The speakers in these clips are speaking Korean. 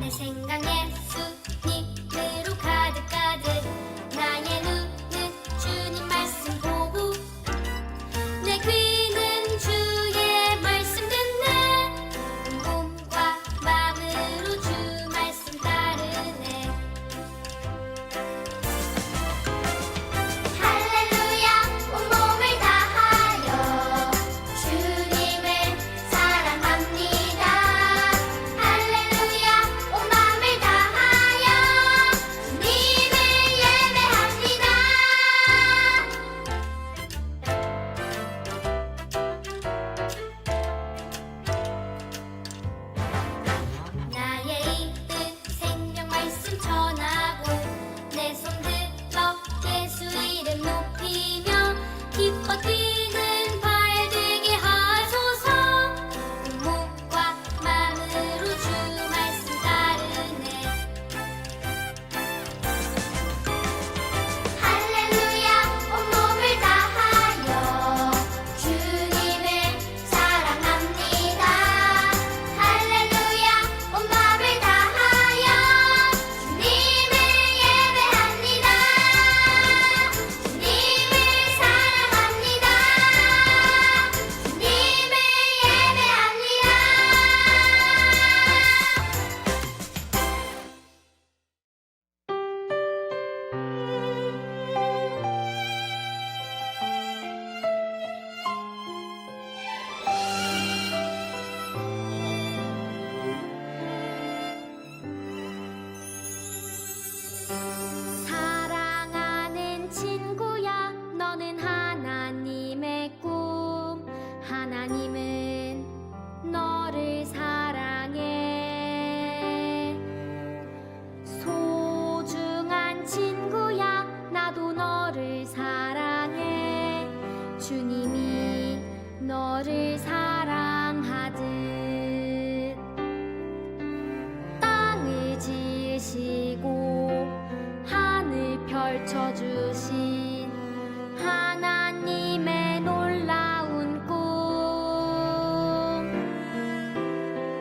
내 생각 예수님으로 가득가득 나의 눈은 주님 말씀 보고 내 귀는 주의 말씀 듣네 몸과 마음으로 주 말씀 따르네 할렐루야 온몸을 다하여 주님을 사랑합니다 할렐루야 온 마음을 다하여 주님을 예배합니다 나의 입은 생명 말씀 전하고 내 손 들어 예수 이름 높이며 기뻐 뛰는 발 되게 하소서 몸과 마음으로 주 말씀 따르네 할렐루야 온몸을 다하여 주님을 사랑합니다 할렐루야 온 마음을 다하여 주님을 예배합니다 주님을 사랑합니다 주님을 예배합니다 사랑하는 친구야 너는 하나님의 꿈 하나님은 너를 사랑해 소중한 친구야 나도 너를 사랑해 주님이 너를 사랑하듯 땅을 지으시고 하늘 펼쳐주신 하나님의 놀라운 꿈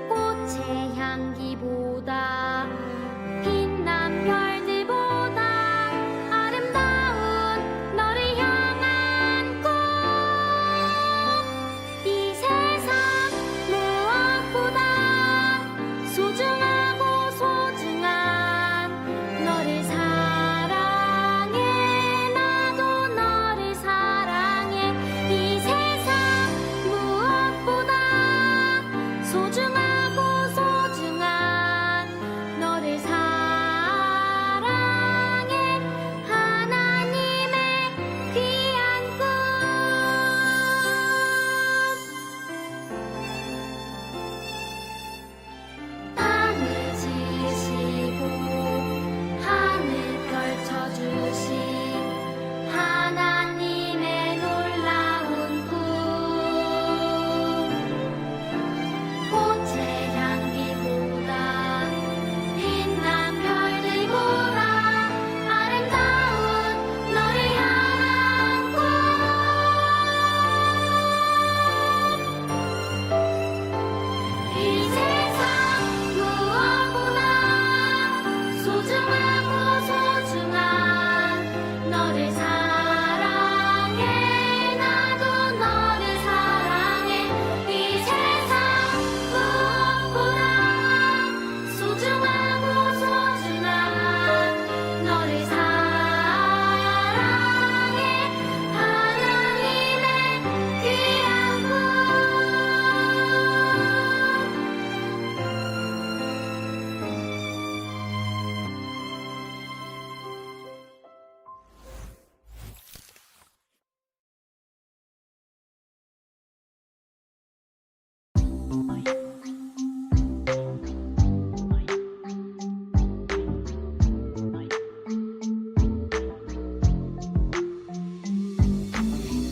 꽃의 향기보다 빛난 별들보다 아름다운 너를 향한 꿈 이 세상 무엇보다 소중하고 소중한 너를 사랑해 나도 너를 사랑해 이 세상 무엇보다 소중하고 소중한 너를 사랑해 하나님의 귀한 꿈 땅을 지으시고 하늘 펼쳐주신 하나님의 놀라운 꿈 꽃의 향기보다 빛난 별들보다 아름다운 너를 향한 꿈 이 세상 무엇보다 소중하고 소중한 너를 사랑해 나도 너를 사랑해 이 세상 무엇보다 소중하고 소중한 너를 사랑해 하나님의 귀한 꿈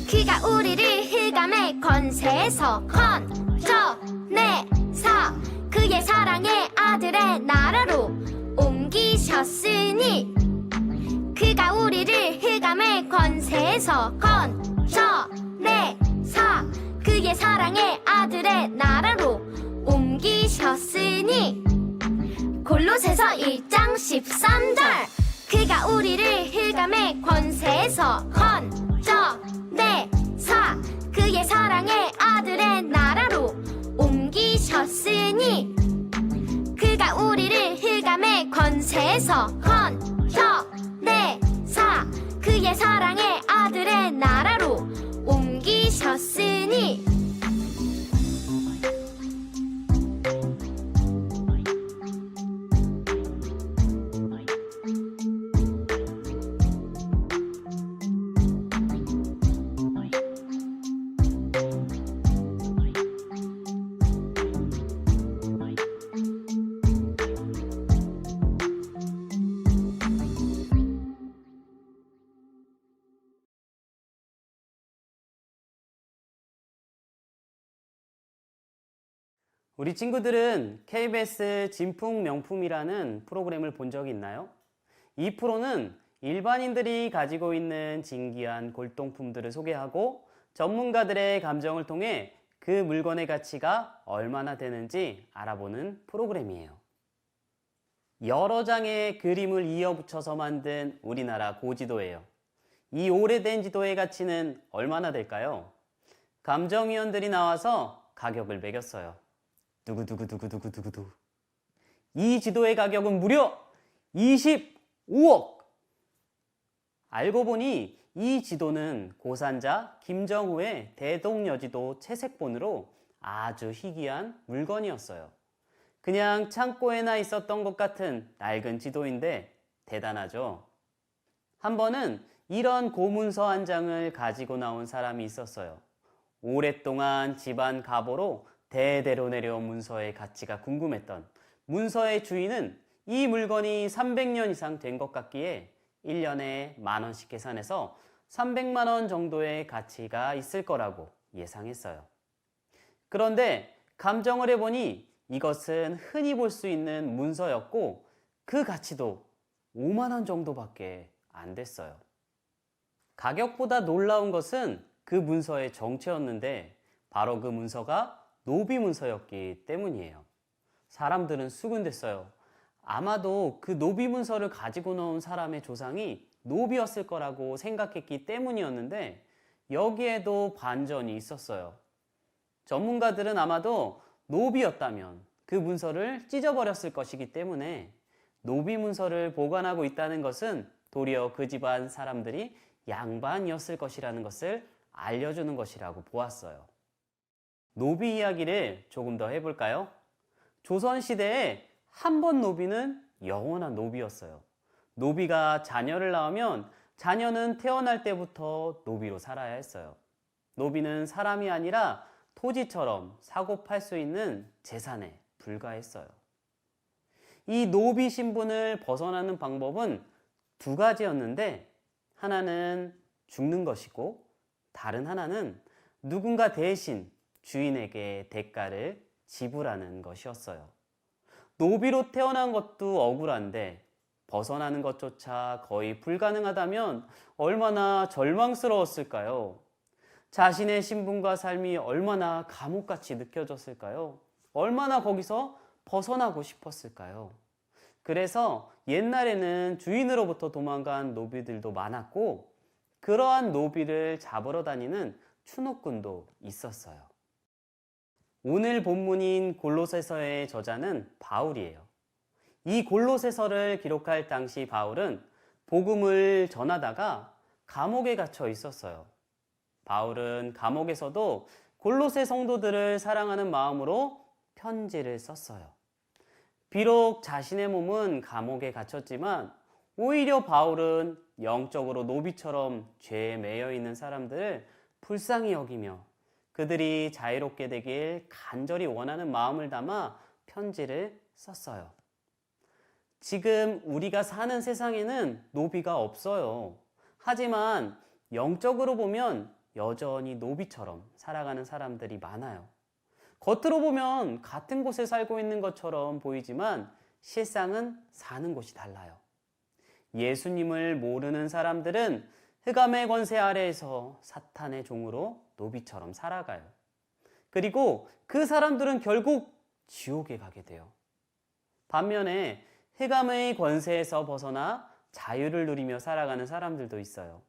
그가 우리를 흑암의 권세에서 건져내사 그의 사랑의 아들의 나라로 옮기셨으니 그가 우리를 흑암의 권세에서 건져내사 그의 사랑의 아들의 나라로 옮기셨으니 골로 골로새서 1장 13절 그가 우리를 흑암의 권세에서 건져내사 그의 사랑의 아들의 나라로 옮기셨으니 그가 우리를 흑암의 권세에서 건져내사 그의 사랑의 아들의 나라로 옮기셨으니 우리 친구들은 KBS 진풍명품이라는 프로그램을 본 적이 있나요? 이 프로는 일반인들이 가지고 있는 진귀한 골동품들을 소개하고 전문가들의 감정을 통해 그 물건의 가치가 얼마나 되는지 알아보는 프로그램이에요. 여러 장의 그림을 이어붙여서 만든 우리나라 고지도예요. 이 오래된 지도의 가치는 얼마나 될까요? 감정위원들이 나와서 가격을 매겼어요. 두구두구두구두구두구. 이 지도의 가격은 무려 25억! 알고 보니 이 지도는 고산자 김정우의 대동여지도 채색본으로 아주 희귀한 물건이었어요. 그냥 창고에나 있었던 것 같은 낡은 지도인데 대단하죠? 한 번은 이런 고문서 한 장을 가지고 나온 사람이 있었어요. 오랫동안 집안 가보로 대대로 내려온 문서의 가치가 궁금했던 문서의 주인은 이 물건이 300년 이상 된 것 같기에 1년에 10,000원씩 계산해서 300만 원 정도의 가치가 있을 거라고 예상했어요. 그런데 감정을 해보니 이것은 흔히 볼 수 있는 문서였고 그 가치도 5만 원 정도밖에 안 됐어요. 가격보다 놀라운 것은 그 문서의 정체였는데 바로 그 문서가 노비 문서였기 때문이에요. 사람들은 수군댔어요. 아마도 그 노비 문서를 가지고 나온 사람의 조상이 노비였을 거라고 생각했기 때문이었는데 여기에도 반전이 있었어요. 전문가들은 아마도 노비였다면 그 문서를 찢어버렸을 것이기 때문에 노비 문서를 보관하고 있다는 것은 도리어 그 집안 사람들이 양반이었을 것이라는 것을 알려주는 것이라고 보았어요. 노비 이야기를 조금 더 해볼까요? 조선시대에 한 번 노비는 영원한 노비였어요. 노비가 자녀를 낳으면 자녀는 태어날 때부터 노비로 살아야 했어요. 노비는 사람이 아니라 토지처럼 사고 팔 수 있는 재산에 불과했어요. 이 노비 신분을 벗어나는 방법은 두 가지였는데 하나는 죽는 것이고 다른 하나는 누군가 대신 주인에게 대가를 지불하는 것이었어요. 노비로 태어난 것도 억울한데 벗어나는 것조차 거의 불가능하다면 얼마나 절망스러웠을까요? 자신의 신분과 삶이 얼마나 감옥같이 느껴졌을까요? 얼마나 거기서 벗어나고 싶었을까요? 그래서 옛날에는 주인으로부터 도망간 노비들도 많았고 그러한 노비를 잡으러 다니는 추노꾼도 있었어요. 오늘 본문인 골로새서의 저자는 바울이에요. 이 골로새서를 기록할 당시 바울은 복음을 전하다가 감옥에 갇혀 있었어요. 바울은 감옥에서도 골로새 성도들을 사랑하는 마음으로 편지를 썼어요. 비록 자신의 몸은 감옥에 갇혔지만 오히려 바울은 영적으로 노비처럼 죄에 매여 있는 사람들을 불쌍히 여기며 그들이 자유롭게 되길 간절히 원하는 마음을 담아 편지를 썼어요. 지금 우리가 사는 세상에는 노비가 없어요. 하지만 영적으로 보면 여전히 노비처럼 살아가는 사람들이 많아요. 겉으로 보면 같은 곳에 살고 있는 것처럼 보이지만 실상은 사는 곳이 달라요. 예수님을 모르는 사람들은 흑암의 권세 아래에서 사탄의 종으로 노비처럼 살아가요. 그리고 그 사람들은 결국 지옥에 가게 돼요. 반면에 흑암의 권세에서 벗어나 자유를 누리며 살아가는 사람들도 있어요.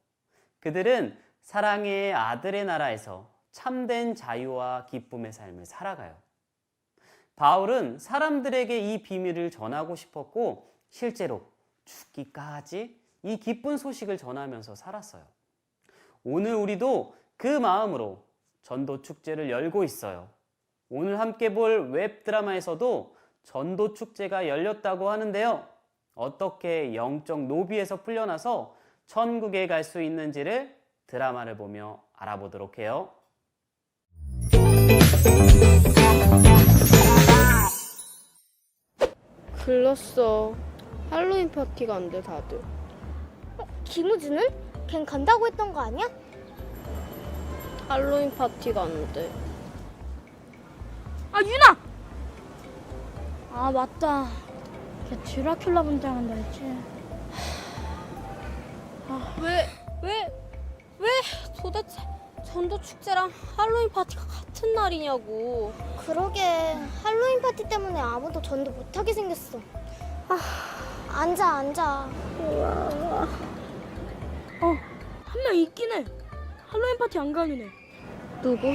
그들은 사랑의 아들의 나라에서 참된 자유와 기쁨의 삶을 살아가요. 바울은 사람들에게 이 비밀을 전하고 싶었고 실제로 죽기까지 이 기쁜 소식을 전하면서 살았어요. 오늘 우리도 그 마음으로 전도 축제를 열고 있어요. 오늘 함께 볼 웹드라마에서도 전도 축제가 열렸다고 하는데요. 어떻게 영적 노비에서 풀려나서 천국에 갈 수 있는지를 드라마를 보며 알아보도록 해요. 글렀어. 할로윈 파티 간대 다들. 김우주는? 걘 간다고 했던 거 아니야? 할로윈 파티 간대. 아, 유나! 아, 맞다. 걔 드라큘라 분장한다 했지. 왜 도대체 전도 축제랑 할로윈 파티가 같은 날이냐고. 그러게, 할로윈 파티 때문에 아무도 전도 못하게 생겼어. 앉아. 한 명 있긴 해. 할로윈 파티 안 가는 애. 누구?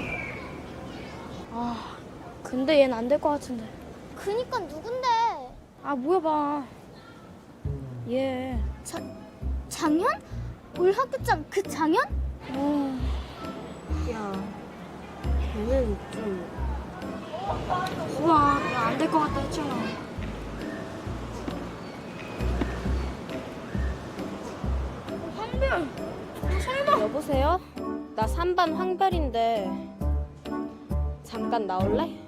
근데 얘는 안 될 것 같은데. 그니까 누군데? 아, 뭐야 봐. 얘. 장현? 올 학교장 그 장현? 야, 걔는 좀. 우와, 나 안 될 것 같다 했잖아. 황별, 너 설마? 여보세요? 나 3반 황별인데 잠깐 나올래?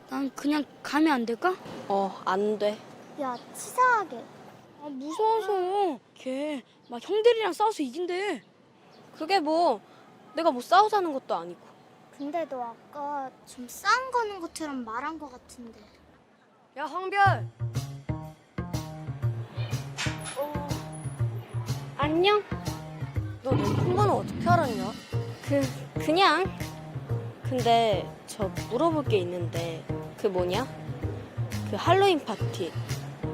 난 그냥 가면 안 될까? 안 돼. 야, 치사하게. 아, 무서워서. 걔 막 형들이랑 싸워서 이긴대. 그게 뭐 내가 뭐 싸우자는 것도 아니고. 근데 너 아까 좀 싸움 거는 것처럼 말한 것 같은데. 야, 황별. 안녕? 너 내 통번호 어떻게 알았냐? 그냥. 근데 저 물어볼 게 있는데 그 뭐냐? 그 할로윈 파티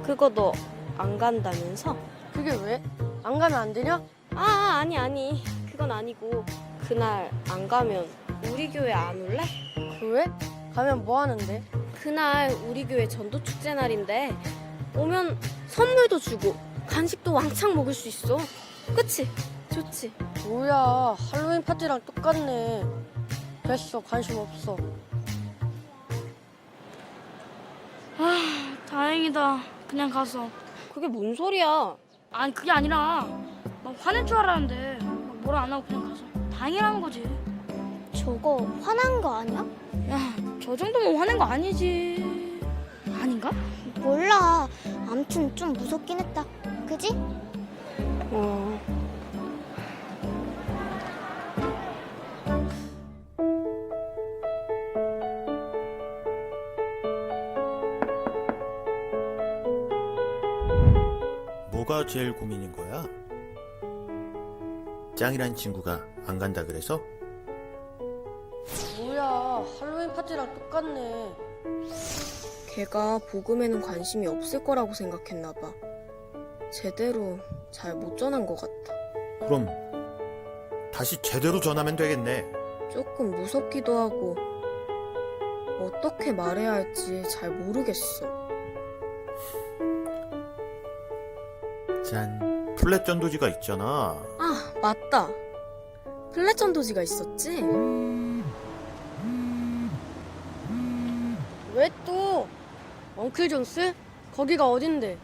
그거 너 안 간다면서? 그게 왜? 안 가면 안 되냐? 아니 그건 아니고 그날 안 가면 우리 교회 안 올래? 왜? 가면 뭐 하는데? 그날 우리 교회 전도 축제 날인데 오면 선물도 주고 간식도 왕창 먹을 수 있어. 그치? 좋지? 뭐야, 할로윈 파티랑 똑같네. 됐어, 관심 없어. 다행이다. 그냥 가서. 그게 뭔 소리야? 아니, 그게 아니라 막 화낼 줄 알았는데 막 뭐라 안 하고 그냥 가서. 다행이라는 거지. 저거 화난 거 아니야? 야, 저 정도면 화낸 거 아니지. 아닌가? 몰라. 암튼 좀 무섭긴 했다. 그지? 뭐가 제일 고민인 거야? 짱이란 친구가 안 간다 그래서? 뭐야, 할로윈 파티랑 똑같네. 걔가 복음에는 관심이 없을 거라고 생각했나 봐. 제대로 잘 못 전한 것 같아. 그럼 다시 제대로 전하면 되겠네. 조금 무섭기도 하고 어떻게 말해야 할지 잘 모르겠어. 짠, 플랫 전도지가 있잖아. 아, 맞다. 플랫 전도지가 있었지? 왜 또? 엉클 존스? 거기가 어딘데?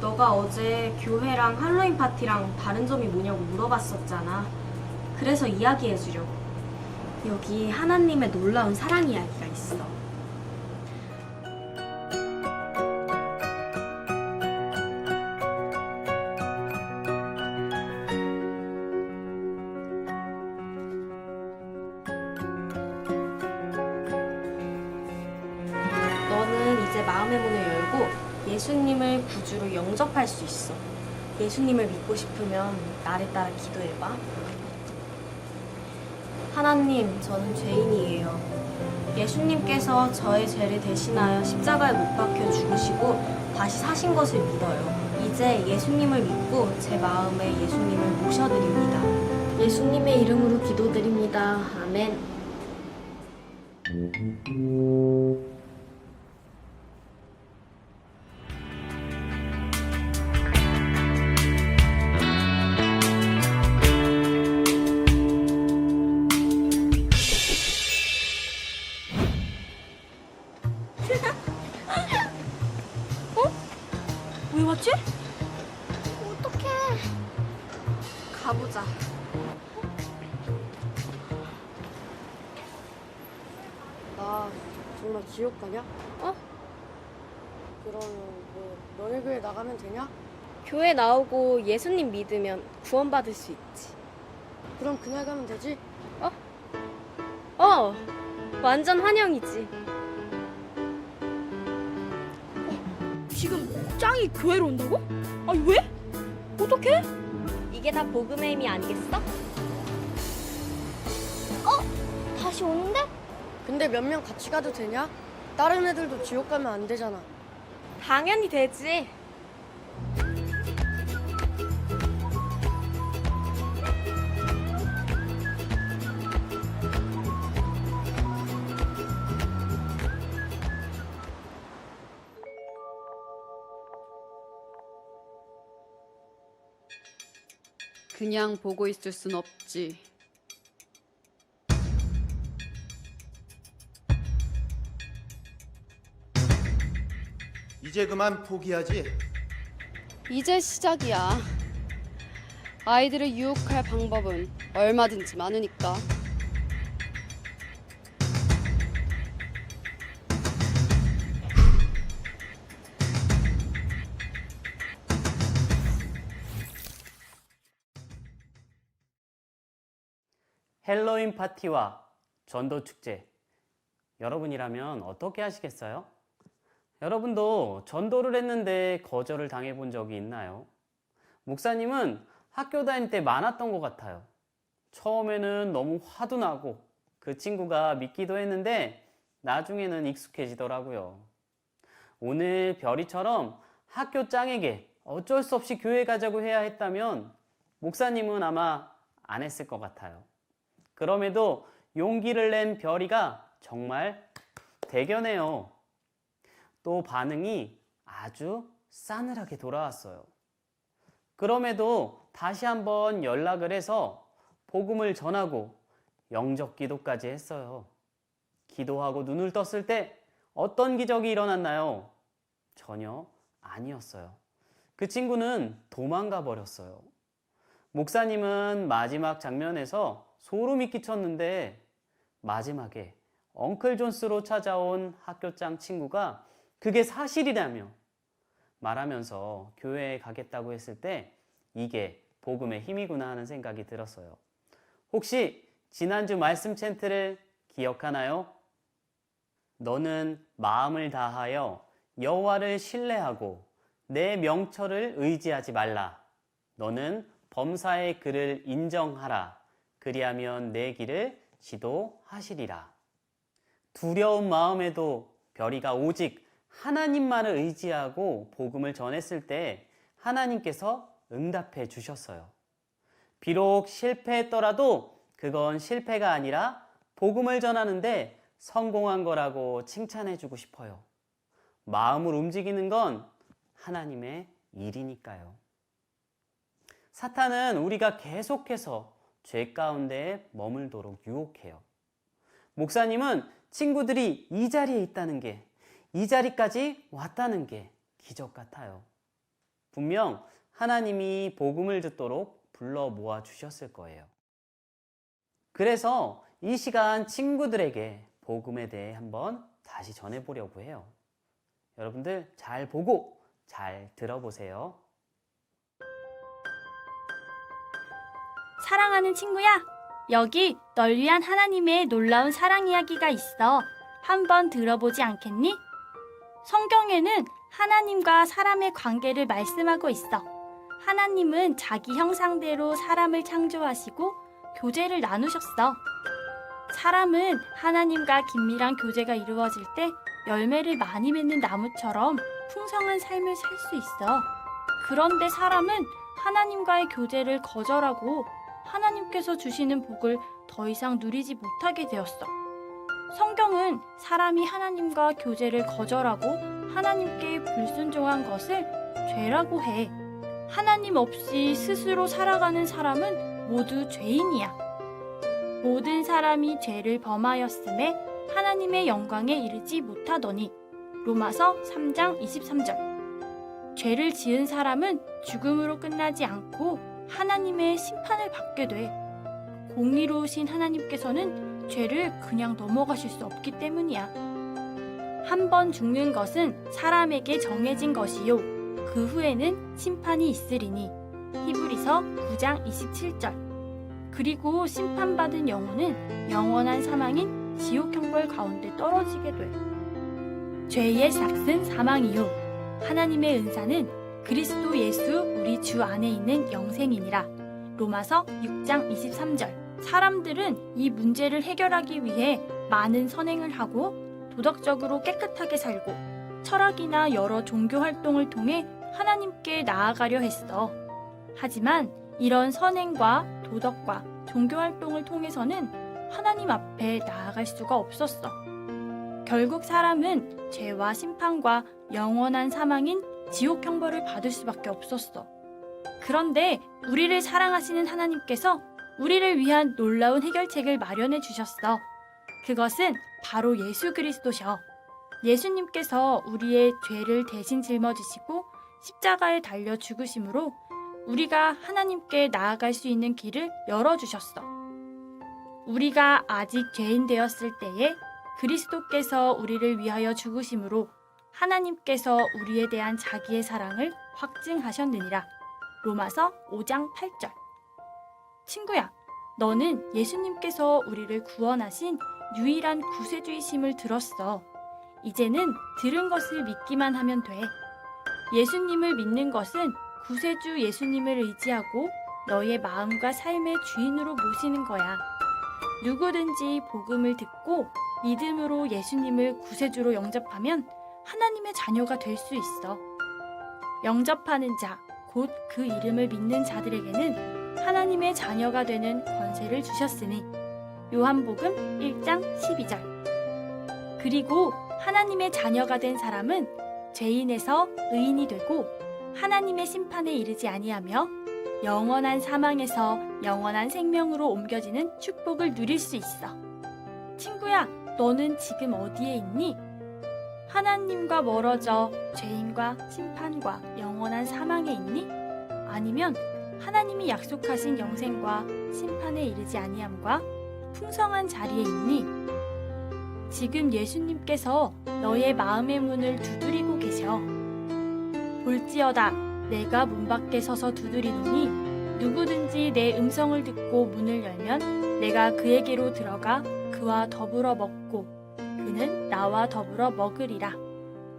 너가 어제 교회랑 할로윈 파티랑 다른 점이 뭐냐고 물어봤었잖아. 그래서 이야기해주려고. 여기 하나님의 놀라운 사랑 이야기가 있어. 너는 이제 마음의 문을 열고 예수님을 구주로 영접할 수 있어. 예수님을 믿고 싶으면 나를 따라 기도해봐. 하나님, 저는 죄인이에요. 예수님께서 저의 죄를 대신하여 십자가에 못 박혀 죽으시고 다시 사신 것을 믿어요. 이제 예수님을 믿고 제 마음에 예수님을 모셔드립니다. 예수님의 이름으로 기도드립니다. 아멘. 왜 왔지? 어떡해. 가보자. 나 정말 지옥 가냐? 그러면 뭐 너네 교회 나가면 되냐? 교회 나오고 예수님 믿으면 구원받을 수 있지. 그럼 그날 가면 되지? 완전 환영이지. 지금 짱이 교회로 온다고? 아니 왜? 어떡해? 이게 다 복음의 힘이 아니겠어? 다시 오는데? 근데 몇 명 같이 가도 되냐? 다른 애들도 지옥 가면 안 되잖아. 당연히 되지. 그냥 보고 있을 순 없지. 이제 그만 포기하지. 이제 시작이야. 아이들을 유혹할 방법은 얼마든지 많으니까. 헬로윈 파티와 전도 축제. 여러분이라면 어떻게 하시겠어요? 여러분도 전도를 했는데 거절을 당해본 적이 있나요? 목사님은 학교 다닐 때 많았던 것 같아요. 처음에는 너무 화도 나고 그 친구가 믿기도 했는데 나중에는 익숙해지더라고요. 오늘 별이처럼 학교 짱에게 어쩔 수 없이 교회 가자고 해야 했다면 목사님은 아마 안 했을 것 같아요. 그럼에도 용기를 낸 별이가 정말 대견해요. 또 반응이 아주 싸늘하게 돌아왔어요. 그럼에도 다시 한번 연락을 해서 복음을 전하고 영접 기도까지 했어요. 기도하고 눈을 떴을 때 어떤 기적이 일어났나요? 전혀 아니었어요. 그 친구는 도망가 버렸어요. 목사님은 마지막 장면에서 소름이 끼쳤는데 마지막에 엉클 존스로 찾아온 학교장 친구가 그게 사실이라며 말하면서 교회에 가겠다고 했을 때 이게 복음의 힘이구나 하는 생각이 들었어요. 혹시 지난주 말씀 챈트를 기억하나요? 너는 마음을 다하여 여호와를 신뢰하고 내 명철을 의지하지 말라. 너는 범사의 그를 인정하라. 그리하면 내 길을 지도하시리라. 두려운 마음에도 별이가 오직 하나님만을 의지하고 복음을 전했을 때 하나님께서 응답해 주셨어요. 비록 실패했더라도 그건 실패가 아니라 복음을 전하는데 성공한 거라고 칭찬해 주고 싶어요. 마음을 움직이는 건 하나님의 일이니까요. 사탄은 우리가 계속해서 죄 가운데 머물도록 유혹해요. 목사님은 친구들이 이 자리에 있다는 게, 이 자리까지 왔다는 게 기적 같아요. 분명 하나님이 복음을 듣도록 불러 모아 주셨을 거예요. 그래서 이 시간 친구들에게 복음에 대해 한번 다시 전해보려고 해요. 여러분들 잘 보고 잘 들어보세요. 사랑하는 친구야, 여기 널 위한 하나님의 놀라운 사랑 이야기가 있어. 한번 들어보지 않겠니? 성경에는 하나님과 사람의 관계를 말씀하고 있어. 하나님은 자기 형상대로 사람을 창조하시고 교제를 나누셨어. 사람은 하나님과 긴밀한 교제가 이루어질 때 열매를 많이 맺는 나무처럼 풍성한 삶을 살 수 있어. 그런데 사람은 하나님과의 교제를 거절하고 하나님께서 주시는 복을 더 이상 누리지 못하게 되었어. 성경은 사람이 하나님과 교제를 거절하고 하나님께 불순종한 것을 죄라고 해. 하나님 없이 스스로 살아가는 사람은 모두 죄인이야. 모든 사람이 죄를 범하였음에 하나님의 영광에 이르지 못하더니. 로마서 3장 23절. 죄를 지은 사람은 죽음으로 끝나지 않고 하나님의 심판을 받게 돼. 공의로우신 하나님께서는 죄를 그냥 넘어가실 수 없기 때문이야. 한 번 죽는 것은 사람에게 정해진 것이요, 그 후에는 심판이 있으리니. 히브리서 9장 27절. 그리고 심판받은 영혼은 영원한 사망인 지옥 형벌 가운데 떨어지게 돼. 죄의 삭은 사망이요, 하나님의 은사는 그리스도 예수 우리 주 안에 있는 영생이니라. 로마서 6장 23절. 사람들은 이 문제를 해결하기 위해 많은 선행을 하고 도덕적으로 깨끗하게 살고 철학이나 여러 종교 활동을 통해 하나님께 나아가려 했어. 하지만 이런 선행과 도덕과 종교 활동을 통해서는 하나님 앞에 나아갈 수가 없었어. 결국 사람은 죄와 심판과 영원한 사망인 지옥 형벌을 받을 수밖에 없었어. 그런데 우리를 사랑하시는 하나님께서 우리를 위한 놀라운 해결책을 마련해 주셨어. 그것은 바로 예수 그리스도셔. 예수님께서 우리의 죄를 대신 짊어지시고 십자가에 달려 죽으심으로 우리가 하나님께 나아갈 수 있는 길을 열어주셨어. 우리가 아직 죄인 되었을 때에 그리스도께서 우리를 위하여 죽으심으로 하나님께서 우리에 대한 자기의 사랑을 확증하셨느니라. 로마서 5장 8절. 친구야, 너는 예수님께서 우리를 구원하신 유일한 구세주이심을 들었어. 이제는 들은 것을 믿기만 하면 돼. 예수님을 믿는 것은 구세주 예수님을 의지하고 너의 마음과 삶의 주인으로 모시는 거야. 누구든지 복음을 듣고 믿음으로 예수님을 구세주로 영접하면 하나님의 자녀가 될 수 있어. 영접하는 자, 곧 그 이름을 믿는 자들에게는 하나님의 자녀가 되는 권세를 주셨으니. 요한복음 1장 12절. 그리고 하나님의 자녀가 된 사람은 죄인에서 의인이 되고 하나님의 심판에 이르지 아니하며 영원한 사망에서 영원한 생명으로 옮겨지는 축복을 누릴 수 있어. 친구야, 너는 지금 어디에 있니? 하나님과 멀어져 죄인과 심판과 영원한 사망에 있니? 아니면 하나님이 약속하신 영생과 심판에 이르지 아니함과 풍성한 자리에 있니? 지금 예수님께서 너의 마음의 문을 두드리고 계셔. 볼지어다, 내가 문 밖에 서서 두드리노니 누구든지 내 음성을 듣고 문을 열면 내가 그에게로 들어가 그와 더불어 먹고 그는 나와 더불어 먹으리라.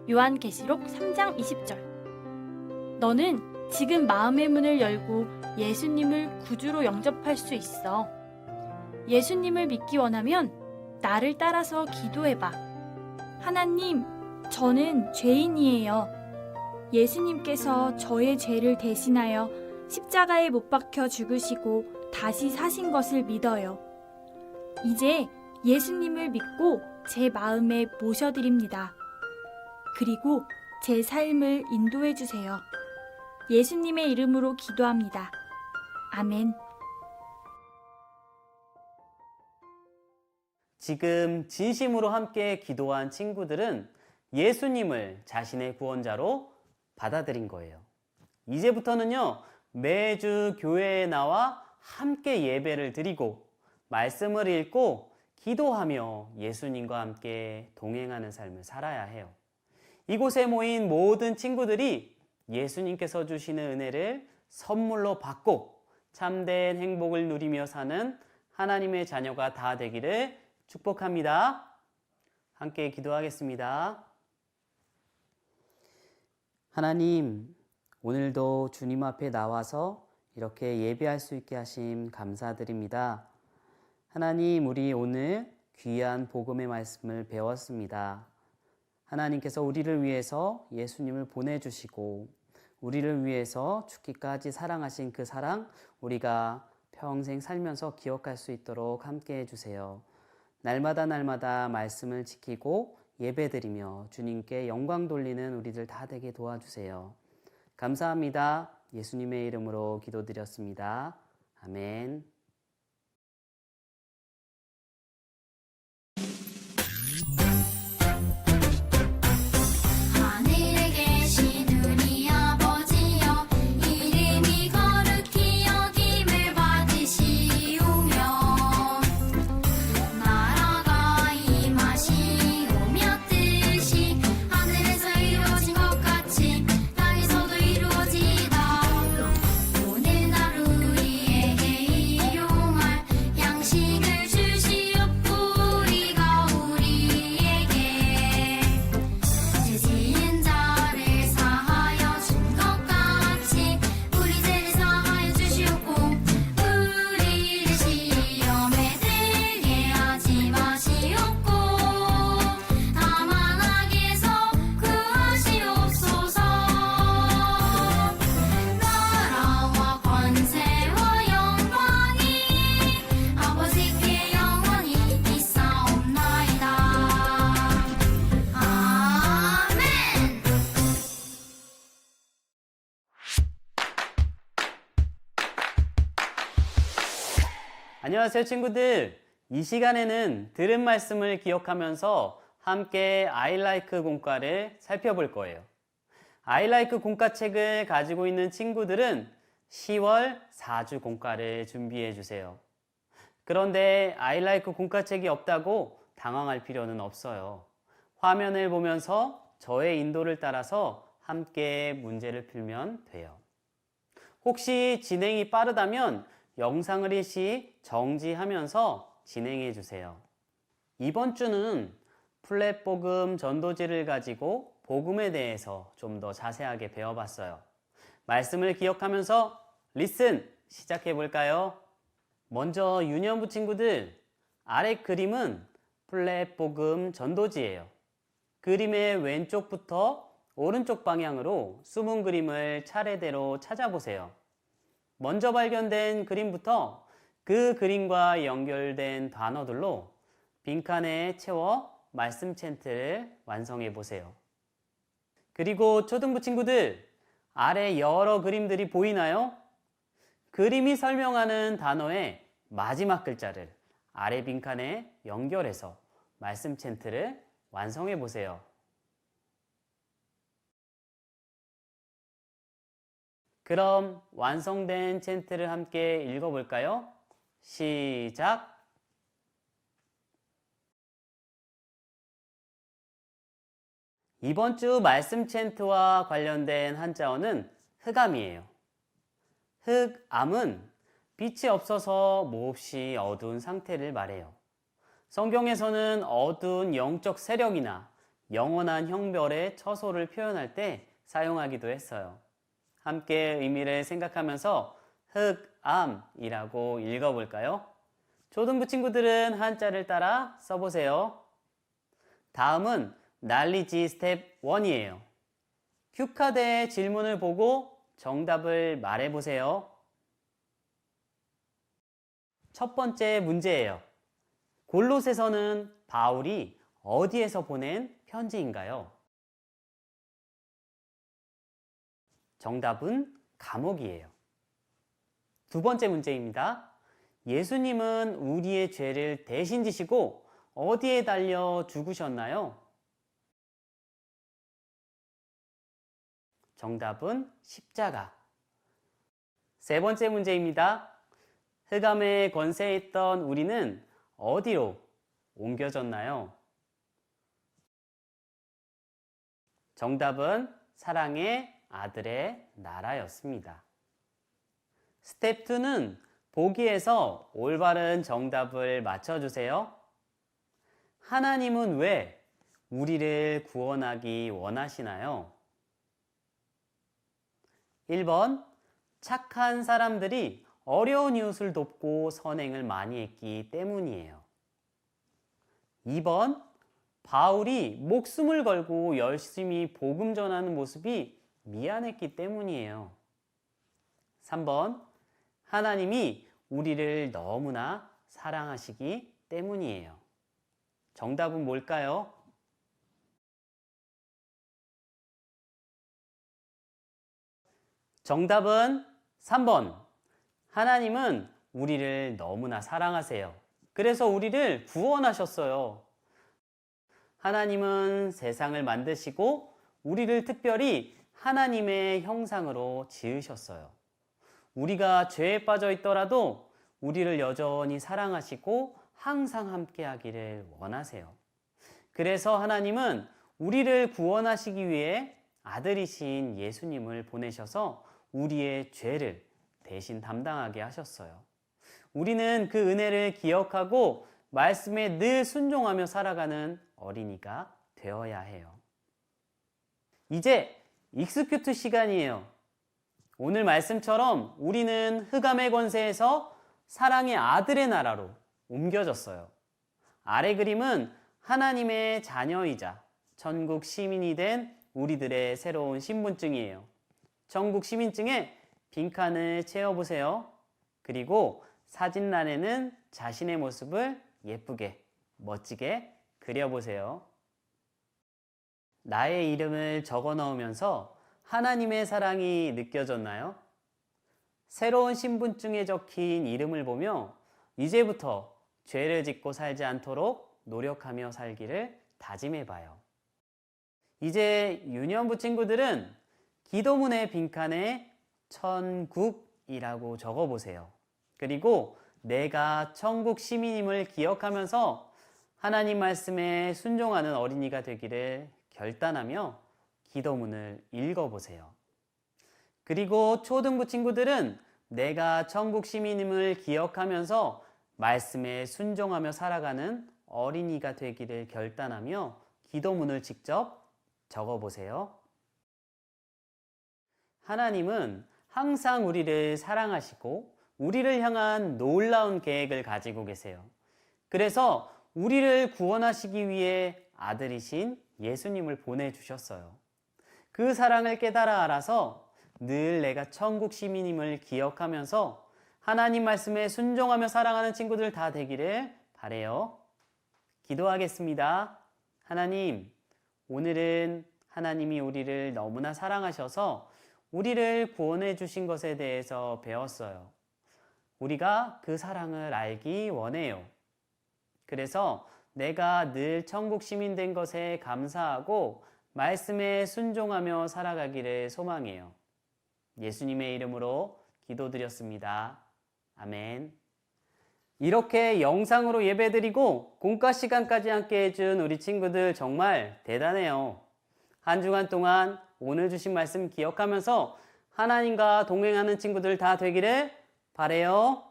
요한계시록 3장 20절. 너는 지금 마음의 문을 열고 예수님을 구주로 영접할 수 있어. 예수님을 믿기 원하면 나를 따라서 기도해봐. 하나님, 저는 죄인이에요. 예수님께서 저의 죄를 대신하여 십자가에 못 박혀 죽으시고 다시 사신 것을 믿어요. 이제 예수님을 믿고 제 마음에 모셔드립니다. 그리고 제 삶을 인도해 주세요. 예수님의 이름으로 기도합니다. 아멘. 지금 진심으로 함께 기도한 친구들은 예수님을 자신의 구원자로 받아들인 거예요. 이제부터는요, 매주 교회에 나와 함께 예배를 드리고 말씀을 읽고 기도하며 예수님과 함께 동행하는 삶을 살아야 해요. 이곳에 모인 모든 친구들이 예수님께서 주시는 은혜를 선물로 받고 참된 행복을 누리며 사는 하나님의 자녀가 다 되기를 축복합니다. 함께 기도하겠습니다. 하나님, 오늘도 주님 앞에 나와서 이렇게 예배할 수 있게 하심 감사드립니다. 하나님, 우리 오늘 귀한 복음의 말씀을 배웠습니다. 하나님께서 우리를 위해서 예수님을 보내주시고 우리를 위해서 죽기까지 사랑하신 그 사랑, 우리가 평생 살면서 기억할 수 있도록 함께 해주세요. 날마다 말씀을 지키고 예배드리며 주님께 영광 돌리는 우리들 다 되게 도와주세요. 감사합니다. 예수님의 이름으로 기도드렸습니다. 아멘. 하늘에 계신 우리 아버지여 이름이 거룩히 여김을 받으시오며 나라가 임하시오며 뜻이 하늘에서 이루어진 것 같이 땅에서도 이루어지이다. 오늘 하루 우리에게 일용할 양식을 주시옵고 우리가 우리에게 죄 지은 자를 사하여 준 것 같이 우리 죄를 사하여 주시옵고 우리를 시험에 들게 하지 마시옵고 다만 악에서 구하시옵소서. 나라와 권세와 영광이 아버지께 영원히 있사옵나이다. 아멘. 안녕하세요, 친구들. 이 시간에는 들은 말씀을 기억하면서 함께 아이라이크 공과를 살펴볼 거예요. 아이라이크 공과책을 가지고 있는 친구들은 10월 4주 공과를 준비해 주세요. 그런데 아이라이크 공과책이 없다고 당황할 필요는 없어요. 화면을 보면서 저의 인도를 따라서 함께 문제를 풀면 돼요. 혹시 진행이 빠르다면 영상을 일시 정지하면서 진행해 주세요. 이번 주는 플랫복음 전도지를 가지고 복음에 대해서 좀 더 자세하게 배워봤어요. 말씀을 기억하면서 리슨 시작해 볼까요? 먼저 유년부 친구들, 아래 그림은 플랫복음 전도지예요. 그림의 왼쪽부터 오른쪽 방향으로 숨은 그림을 차례대로 찾아보세요. 먼저 발견된 그림부터 그 그림과 연결된 단어들로 빈칸에 채워 말씀 챈트를 완성해 보세요. 그리고 초등부 친구들, 아래 여러 그림들이 보이나요? 그림이 설명하는 단어의 마지막 글자를 아래 빈칸에 연결해서 말씀 챈트를 완성해 보세요. 그럼 완성된 챈트를 함께 읽어볼까요? 시작! 이번 주 말씀 챈트와 관련된 한자어는 흑암이에요. 흑암은 빛이 없어서 몹시 어두운 상태를 말해요. 성경에서는 어두운 영적 세력이나 영원한 형벌의 처소를 표현할 때 사용하기도 했어요. 함께 의미를 생각하면서 흑암이라고 읽어볼까요? 초등부 친구들은 한자를 따라 써보세요. 다음은 난리지 스텝 1이에요. 큐카드의 질문을 보고 정답을 말해보세요. 첫 번째 문제예요. 골로새서는 바울이 어디에서 보낸 편지인가요? 정답은 감옥이에요. 두 번째 문제입니다. 예수님은 우리의 죄를 대신 지시고 어디에 달려 죽으셨나요? 정답은 십자가. 세 번째 문제입니다. 흑암의 권세에 있던 우리는 어디로 옮겨졌나요? 정답은 사랑의 아들의 나라였습니다. 스텝 2는 보기에서 올바른 정답을 맞춰주세요. 하나님은 왜 우리를 구원하기 원하시나요? 1번, 착한 사람들이 어려운 이웃을 돕고 선행을 많이 했기 때문이에요. 2번, 바울이 목숨을 걸고 열심히 복음 전하는 모습이 미안했기 때문이에요. 3번, 하나님이 우리를 너무나 사랑하시기 때문이에요. 정답은 뭘까요? 정답은 3번. 하나님은 우리를 너무나 사랑하세요. 그래서 우리를 구원하셨어요. 하나님은 세상을 만드시고 우리를 특별히 하나님의 형상으로 지으셨어요. 우리가 죄에 빠져 있더라도 우리를 여전히 사랑하시고 항상 함께 하기를 원하세요. 그래서 하나님은 우리를 구원하시기 위해 아들이신 예수님을 보내셔서 우리의 죄를 대신 담당하게 하셨어요. 우리는 그 은혜를 기억하고 말씀에 늘 순종하며 살아가는 어린이가 되어야 해요. 이제 익스큐트 시간이에요. 오늘 말씀처럼 우리는 흑암의 권세에서 사랑의 아들의 나라로 옮겨졌어요. 아래 그림은 하나님의 자녀이자 천국 시민이 된 우리들의 새로운 신분증이에요. 천국 시민증에 빈칸을 채워보세요. 그리고 사진란에는 자신의 모습을 예쁘게, 멋지게 그려보세요. 나의 이름을 적어 넣으면서 하나님의 사랑이 느껴졌나요? 새로운 신분증에 적힌 이름을 보며 이제부터 죄를 짓고 살지 않도록 노력하며 살기를 다짐해봐요. 이제 유년부 친구들은 기도문의 빈칸에 천국이라고 적어보세요. 그리고 내가 천국 시민임을 기억하면서 하나님 말씀에 순종하는 어린이가 되기를 결단하며 기도문을 읽어보세요. 그리고 초등부 친구들은 내가 천국 시민임을 기억하면서 말씀에 순종하며 살아가는 어린이가 되기를 결단하며 기도문을 직접 적어보세요. 하나님은 항상 우리를 사랑하시고 우리를 향한 놀라운 계획을 가지고 계세요. 그래서 우리를 구원하시기 위해 아들이신 예수님을 보내주셨어요. 그 사랑을 깨달아 알아서 늘 내가 천국 시민임을 기억하면서 하나님 말씀에 순종하며 살아가는 친구들 다 되기를 바래요. 기도하겠습니다. 하나님, 오늘은 하나님이 우리를 너무나 사랑하셔서 우리를 구원해 주신 것에 대해서 배웠어요. 우리가 그 사랑을 알기 원해요. 그래서 내가 늘 천국 시민 된 것에 감사하고 말씀에 순종하며 살아가기를 소망해요. 예수님의 이름으로 기도드렸습니다. 아멘. 이렇게 영상으로 예배드리고 공과 시간까지 함께 해준 우리 친구들 정말 대단해요. 한 주간 동안 오늘 주신 말씀 기억하면서 하나님과 동행하는 친구들 다 되기를 바래요.